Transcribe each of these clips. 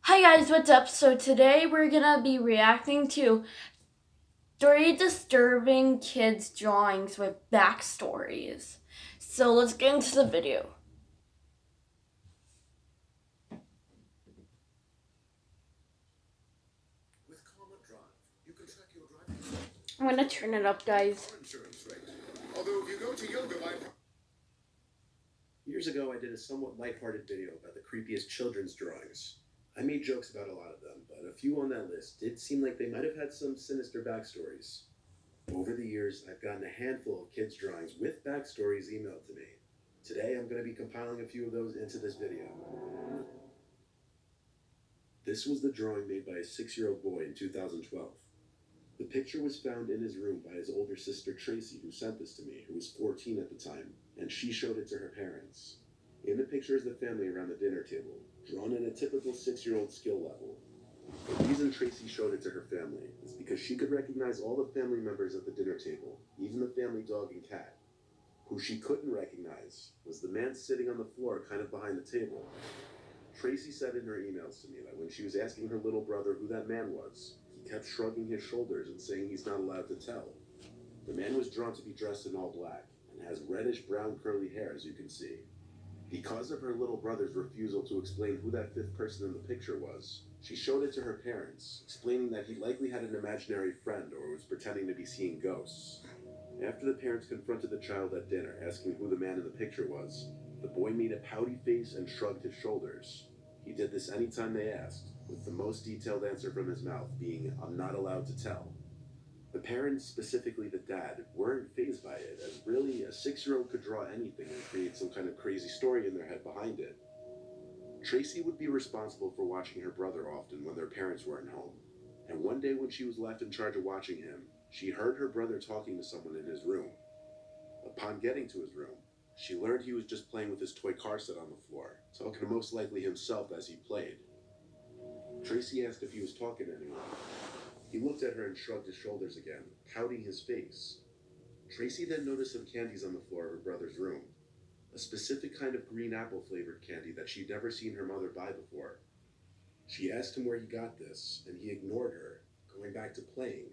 Hi guys, what's up? So today we're gonna be reacting to 3 disturbing kids' drawings with backstories. So let's get into the video. With Karma Drive, you can track your driving. I'm gonna turn it up, guys. Car insurance rate. Although if you go to yoga by Years ago, I did a somewhat lighthearted video about the creepiest children's drawings. I made jokes about a lot of them, but a few on that list did seem like they might have had some sinister backstories. Over the years, I've gotten a handful of kids' drawings with backstories emailed to me. Today, I'm going to be compiling a few of those into this video. This was the drawing made by a 6-year-old boy in 2012. The picture was found in his room by his older sister Tracy, who sent this to me, who was 14 at the time, and she showed it to her parents. In the picture is the family around the dinner table, drawn at a typical 6-year-old skill level. The reason Tracy showed it to her family is because she could recognize all the family members at the dinner table, even the family dog and cat. Who she couldn't recognize was the man sitting on the floor kind of behind the table. Tracy said in her emails to me that when she was asking her little brother who that man was, he kept shrugging his shoulders and saying he's not allowed to tell. The man was drawn to be dressed in all black and has reddish brown curly hair, as you can see. Because of her little brother's refusal to explain who that fifth person in the picture was, she showed it to her parents, explaining that he likely had an imaginary friend or was pretending to be seeing ghosts. After the parents confronted the child at dinner, asking who the man in the picture was, the boy made a pouty face and shrugged his shoulders. He did this anytime they asked, with the most detailed answer from his mouth being, "I'm not allowed to tell." The parents, specifically the dad, weren't fazed by it, as really a 6-year-old could draw anything and create some kind of crazy story in their head behind it. Tracy would be responsible for watching her brother often when their parents weren't home. And one day when she was left in charge of watching him, she heard her brother talking to someone in his room. Upon getting to his room, she learned he was just playing with his toy car set on the floor, talking to most likely himself as he played. Tracy asked if he was talking to anyone. He looked at her and shrugged his shoulders again, pouting his face. Tracy then noticed some candies on the floor of her brother's room, a specific kind of green apple flavored candy that she'd never seen her mother buy before. She asked him where he got this, and he ignored her, going back to playing.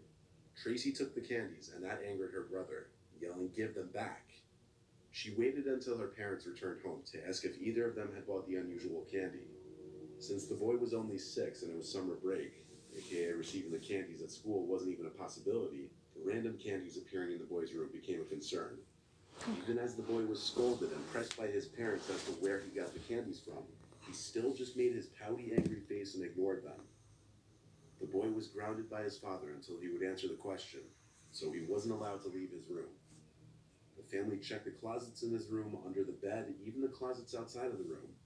Tracy took the candies, and that angered her brother, yelling, "Give them back." She waited until her parents returned home to ask if either of them had bought the unusual candy. Since the boy was only 6 and it was summer break, aka receiving the candies at school wasn't even a possibility, the random candies appearing in the boy's room became a concern. Even as the boy was scolded and pressed by his parents as to where he got the candies from, he still just made his pouty, angry face and ignored them. The boy was grounded by his father until he would answer the question, so he wasn't allowed to leave his room. The family checked the closets in his room, under the bed, even the closets outside of the room.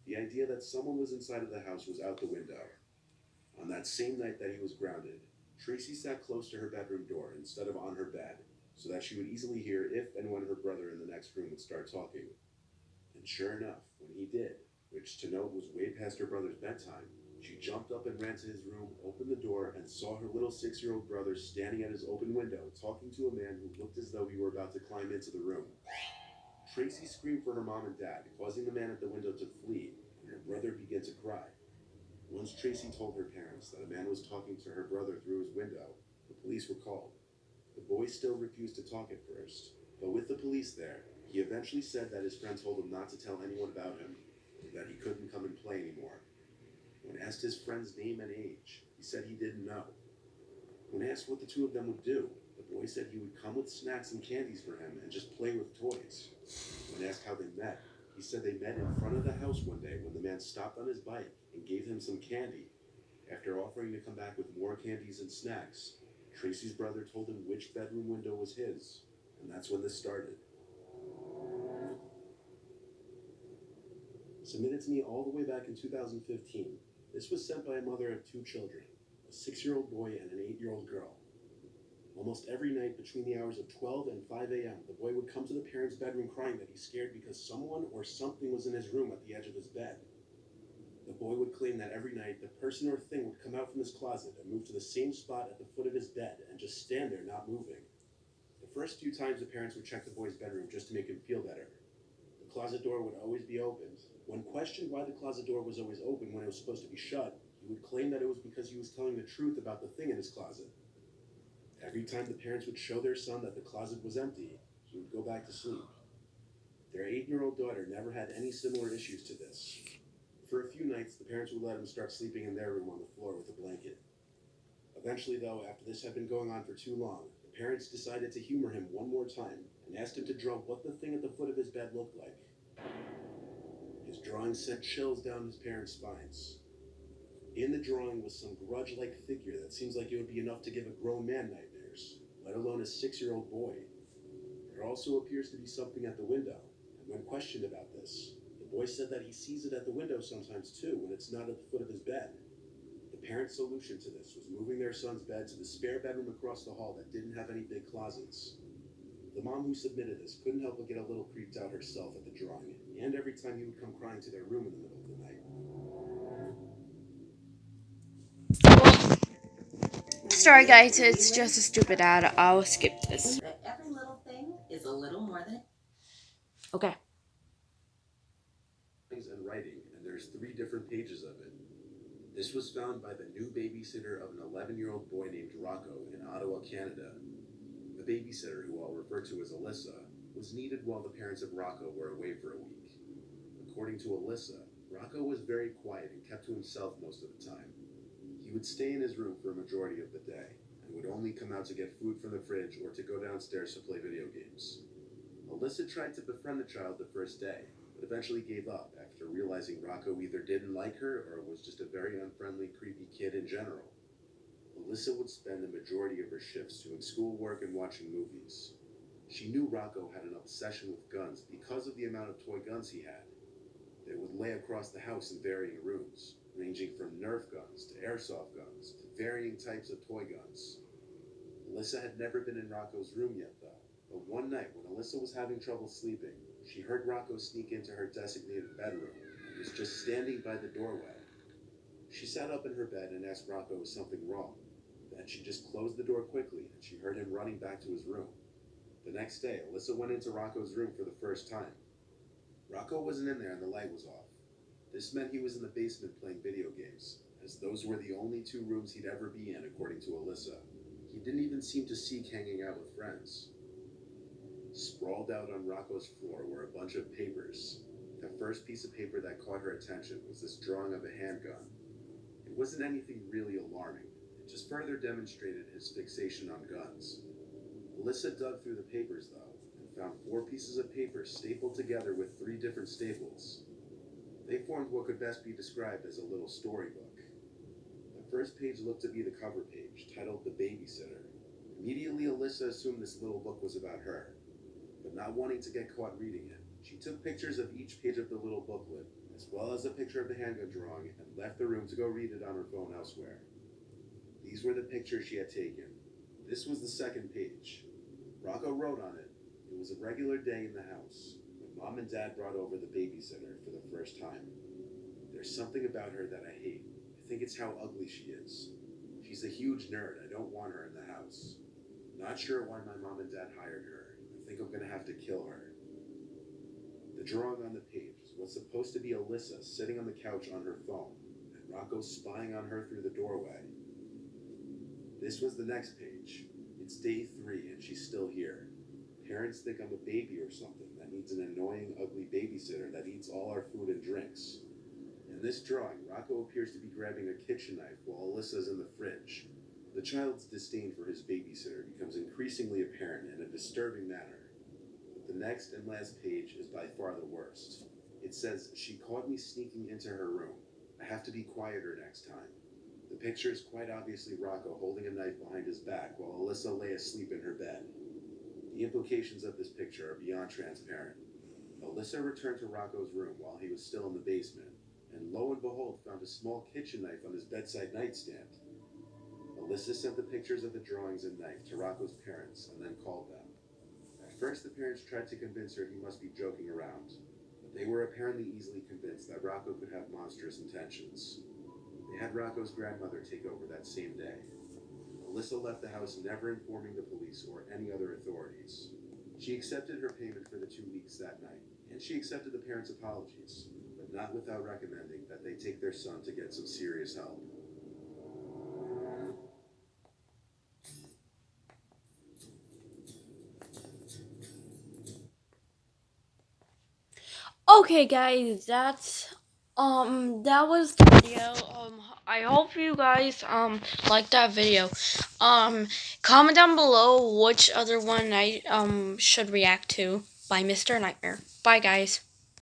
The idea that someone was inside of the house was out the window. On that same night that he was grounded, Tracy sat close to her bedroom door instead of on her bed, so that she would easily hear if and when her brother in the next room would start talking. And sure enough, when he did, which to note was way past her brother's bedtime, she jumped up and ran to his room, opened the door, and saw her little 6-year-old brother standing at his open window, talking to a man who looked as though he were about to climb into the room. Tracy screamed for her mom and dad, causing the man at the window to flee, and her brother began to cry. Once Tracy told her parents that a man was talking to her brother through his window, the police were called. The boy still refused to talk at first, but with the police there, he eventually said that his friend told him not to tell anyone about him, that he couldn't come and play anymore. When asked his friend's name and age, he said he didn't know. When asked what the two of them would do, the boy said he would come with snacks and candies for him and just play with toys. When asked how they met, he said they met in front of the house one day when the man stopped on his bike and gave him some candy. After offering to come back with more candies and snacks, Tracy's brother told him which bedroom window was his, and that's when this started. Submitted to me all the way back in 2015, this was sent by a mother of 2 children, a 6-year-old boy and an 8-year-old girl. Almost every night between the hours of 12 and 5 a.m., the boy would come to the parents' bedroom crying that he's scared because someone or something was in his room at the edge of his bed. The boy would claim that every night the person or thing would come out from his closet and move to the same spot at the foot of his bed and just stand there not moving. The first few times the parents would check the boy's bedroom just to make him feel better. The closet door would always be opened, When questioned why the closet door was always open when it was supposed to be shut, he would claim that it was because he was telling the truth about the thing in his closet. Every time the parents would show their son that the closet was empty, he would go back to sleep. Their 8-year-old daughter never had any similar issues to this. For a few nights, the parents would let him start sleeping in their room on the floor with a blanket. Eventually, though, after this had been going on for too long, the parents decided to humor him one more time and asked him to draw what the thing at the foot of his bed looked like. His drawing sent chills down his parents' spines. In the drawing was some grudge-like figure that seems like it would be enough to give a grown man nightmares, let alone a 6-year-old boy. There also appears to be something at the window, and when questioned about this, the boy said that he sees it at the window sometimes too when it's not at the foot of his bed. The parents' solution to this was moving their son's bed to the spare bedroom across the hall that didn't have any big closets. The mom who submitted this couldn't help but get a little creeped out herself at the drawing, and every time he would come crying to their room in the middle of the night. Sorry guys, it's just a stupid ad. I'll skip this. Every little thing is a little more than. Okay. And writing, and there's 3 different pages of it. This was found by the new babysitter of an 11-year-old boy named Rocco in Ottawa, Canada. The babysitter, who I'll refer to as Alyssa, was needed while the parents of Rocco were away for a week. According to Alyssa, Rocco was very quiet and kept to himself most of the time. He would stay in his room for a majority of the day, and would only come out to get food from the fridge or to go downstairs to play video games. Alyssa tried to befriend the child the first day, but eventually gave up after realizing Rocco either didn't like her or was just a very unfriendly, creepy kid in general. Alyssa would spend the majority of her shifts doing schoolwork and watching movies. She knew Rocco had an obsession with guns because of the amount of toy guns he had. They would lay across the house in varying rooms, ranging from Nerf guns to airsoft guns to varying types of toy guns. Alyssa had never been in Rocco's room yet, though, but one night when Alyssa was having trouble sleeping, she heard Rocco sneak into her designated bedroom and was just standing by the doorway. She sat up in her bed and asked Rocco was something wrong. Then she just closed the door quickly and she heard him running back to his room. The next day, Alyssa went into Rocco's room for the first time. Rocco wasn't in there and the light was off. This meant he was in the basement playing video games, as those were the only 2 rooms he'd ever be in, according to Alyssa. He didn't even seem to seek hanging out with friends. Sprawled out on Rocco's floor were a bunch of papers. The first piece of paper that caught her attention was this drawing of a handgun. It wasn't anything really alarming. It just further demonstrated his fixation on guns. Alyssa dug through the papers, though, and found 4 pieces of paper stapled together with 3 different staples. They formed what could best be described as a little storybook. The first page looked to be the cover page, titled The Babysitter. Immediately, Alyssa assumed this little book was about her, but not wanting to get caught reading it, she took pictures of each page of the little booklet, as well as a picture of the handgun drawing, and left the room to go read it on her phone elsewhere. These were the pictures she had taken. This was the second page. Rocco wrote on it, "It was a regular day in the house, when Mom and Dad brought over the babysitter for the first time. There's something about her that I hate. I think it's how ugly she is. She's a huge nerd. I don't want her in the house. Not sure why my mom and dad hired her. I think I'm gonna have to kill her." The drawing on the page was supposed to be Alyssa sitting on the couch on her phone, and Rocco spying on her through the doorway. This was the next page. It's day 3 and she's still here. Parents think I'm a baby or something that needs an annoying, ugly babysitter that eats all our food and drinks. In this drawing, Rocco appears to be grabbing a kitchen knife while Alyssa's in the fridge. The child's disdain for his babysitter becomes increasingly apparent in a disturbing manner. But the next and last page is by far the worst. It says, "She caught me sneaking into her room. I have to be quieter next time." The picture is quite obviously Rocco holding a knife behind his back while Alyssa lay asleep in her bed. The implications of this picture are beyond transparent. Alyssa returned to Rocco's room while he was still in the basement, and lo and behold found a small kitchen knife on his bedside nightstand. Alyssa sent the pictures of the drawings and knife to Rocco's parents and then called them. At first, the parents tried to convince her he must be joking around, but they were apparently easily convinced that Rocco could have monstrous intentions. They had Rocco's grandmother take over that same day. Alyssa left the house never informing the police or any other authorities. She accepted her payment for the 2 weeks that night, and she accepted the parents' apologies, but not without recommending that they take their son to get some serious help. Okay, guys, that was the video. I hope you guys liked that video. Comment down below which other one I should react to by Mr. Nightmare. Bye, guys.